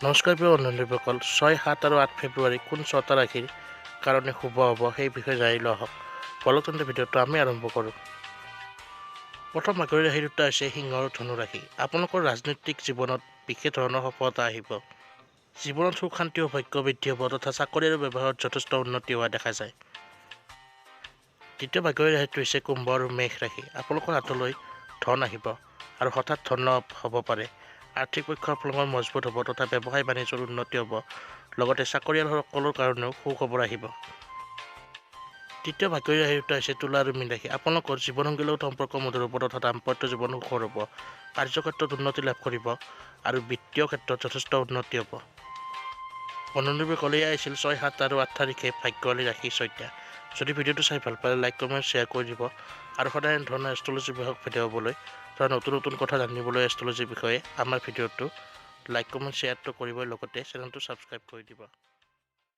নমস্কাৰ প্ৰিয় বন্ধুসকল 6, 7 আৰু 8 ফেব্ৰুৱাৰী কোন 6টা ৰাশিৰ কাৰণে শুভ হ'ব সেই বিষয়ে জানি লোৱা হওক। বলক তেন্তে ভিডিঅ'টো আমি আৰম্ভ কৰোঁ। প্ৰথম মাঘৰ ৰাশি দুটা হৈছে সিংহ আৰু ধনু ৰাশি। আপোনালোকৰ ৰাজনৈতিক জীৱনত বিশেষ ধৰণৰ সফলতা আহিব। জীৱনত সুখ শান্তি আৰু ভাগ্য বৃদ্ধি হ'ব তথা চাকৰি আৰু ব্যৱসায়ত যথেষ্ট উন্নতি হোৱা দেখা যায়। দ্বিতীয় মাঘৰ ৰাশিটো হৈছে কুম্ভ আৰু মেষ ৰাশি। আপোনালোকৰ হাতলৈ ধন আহিব আৰু হঠাৎ ধন লাভ হ'ব পাৰে। আৰ্থিক পক্ষৰ আপোনালোকৰ মজবুত হ'ব তথা ব্যৱসায় বাণিজ্যৰ উন্নতি হ'ব, লগতে চাকৰিয়ালসকলৰ কাৰণেও সুখবৰ আহিব। তৃতীয় ভাগ্যৰ ৰাশিটো হৈছে তুলা আৰু মীন ৰাশি। আপোনালোকৰ জীৱনসংগীৰ লগত সম্পৰ্ক মধুৰ হ'ব তথা দাম্পত্য জীৱন সুখৰ হ'ব, কাৰ্যক্ষেত্ৰত উন্নতি লাভ কৰিব আৰু বিত্তীয় ক্ষেত্ৰত যথেষ্ট উন্নতি হ'ব। বন্ধুসকল, এয়া আছিল 6, 7 আৰু 8 তাৰিখে ভাগ্যৱালী ৰাশি 6টা। যদি ভিডিঅ'টো চাই ভাল পালে লাইক কমেণ্ট শ্বেয়াৰ কৰি দিব আৰু সদায় এনেধৰণৰ এষ্ট্ৰলজি বিষয়ক ভিডিঅ' হ'বলৈ তথা নতুন নতুন কথা জানিবলৈ এষ্ট্ৰলজিৰ বিষয়ে আমাৰ ভিডিঅ'টো লাইক কমেণ্ট শ্বেয়াৰটো কৰিবই লগতে চেনেলটো ছাবস্ক্ৰাইব কৰি দিব।